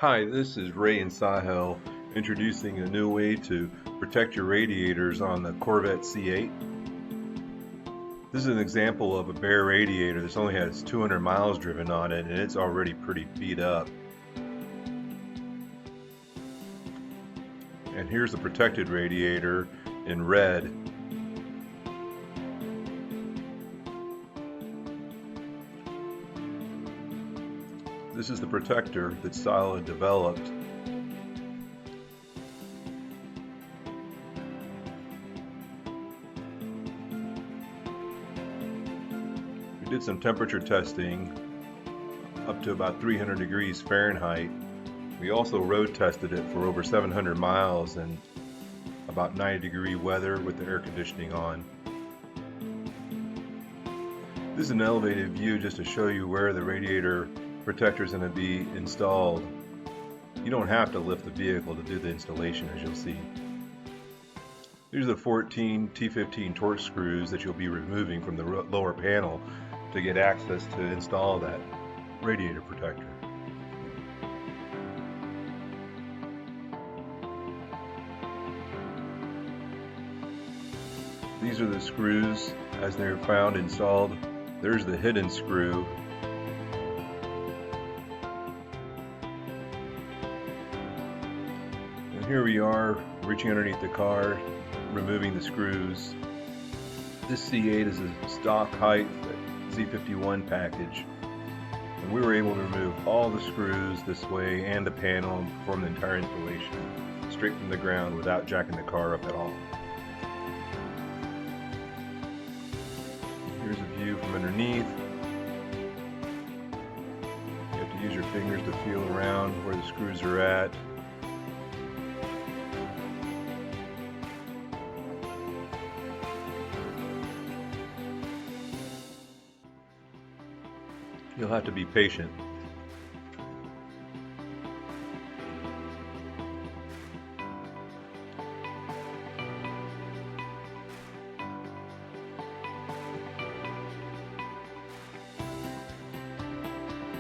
Hi, this is Ray in Sahel introducing a new way to protect your radiators on the Corvette C8. This is an example of a bare radiator. This only has 200 miles driven on it and it's already pretty beat up. And here's the protected radiator in red. This is the protector that Solid developed. We did some temperature testing up to about 300 degrees Fahrenheit. We also road tested it for over 700 miles in about 90-degree weather with the air conditioning on. This is an elevated view just to show you where the radiator protector is going to be installed. You don't have to lift the vehicle to do the installation, as you'll see. These are the 14 T15 torx screws that you'll be removing from the lower panel to get access to install that radiator protector. These are the screws as they're found installed. There's the hidden screw. And here we are reaching underneath the car, removing the screws. This C8 is a stock height Z51 package. And we were able to remove all the screws this way and the panel and perform the entire installation straight from the ground without jacking the car up at all. Here's a view from underneath. You have to use your fingers to feel around where the screws are at. You'll have to be patient.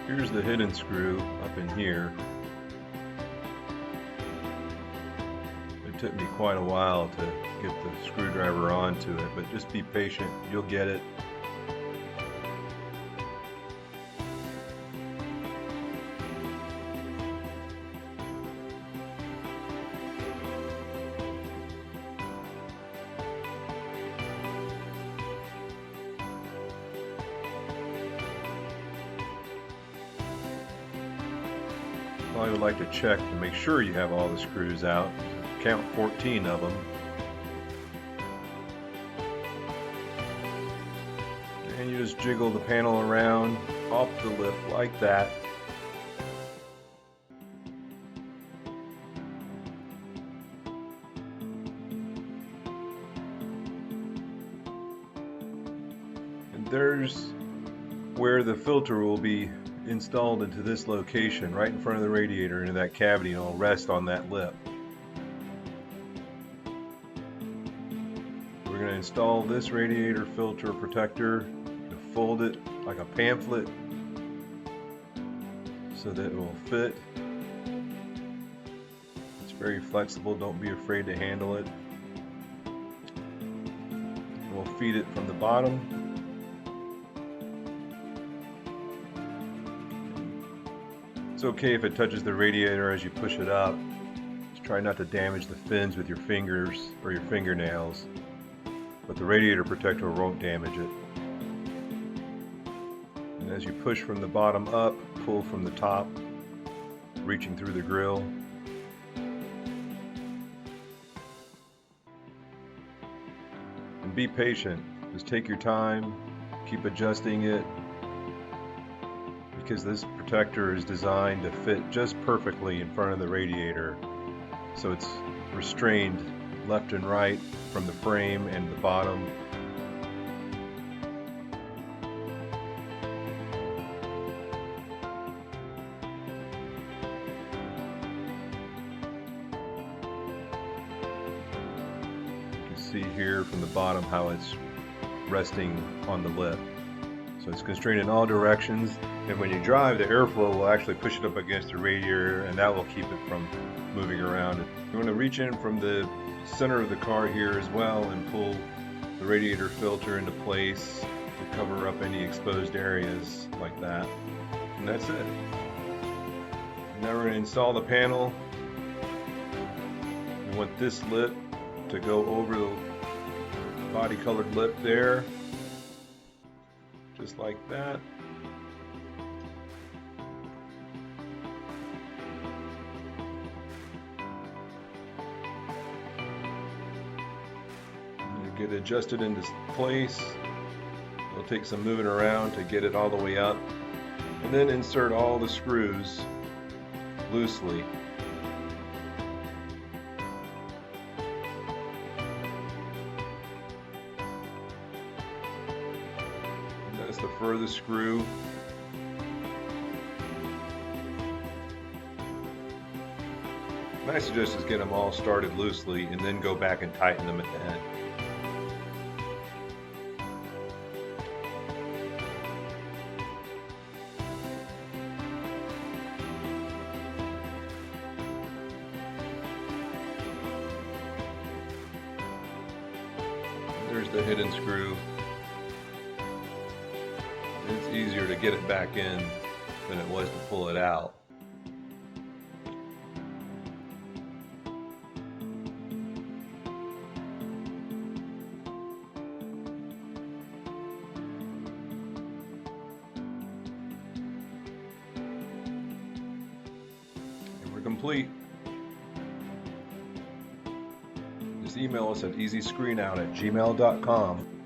Here's the hidden screw up in here. It took me quite a while to get the screwdriver onto it, but just be patient, you'll get it. I would like to check to make sure you have all the screws out. Count 14 of them. And you just jiggle the panel around off the lip like that. And there's where the filter will be installed into this location, right in front of the radiator, into that cavity, and it'll rest on that lip. We're going to install this radiator filter protector, to fold it like a pamphlet so that it will fit. It's very flexible, don't be afraid to handle it. We'll feed it from the bottom. It's okay if it touches the radiator as you push it up. Just try not to damage the fins with your fingers or your fingernails, but the radiator protector won't damage it. And as you push from the bottom up, pull from the top, reaching through the grill. And be patient. Just take your time, keep adjusting it, because this protector is designed to fit just perfectly in front of the radiator, so it's restrained left and right from the frame and the bottom. You can see here from the bottom how it's resting on the lip. So So it's constrained in all directions, and when you drive, the airflow will actually push it up against the radiator, and that will keep it from moving around. You want to reach in from the center of the car here as well and pull the radiator filter into place to cover up any exposed areas like that. And that's it. Now we're going to install the panel. We want this lip to go over the body colored lip there, just like that. Get it adjusted into place. It'll take some moving around to get it all the way up, and then insert all the screws loosely. And that's the furthest screw. What I suggest is get them all started loosely and then go back and tighten them at the end. There's the hidden screw. It's easier to get it back in than it was to pull it out. And we're complete. Just email us at EZScreenOut@gmail.com.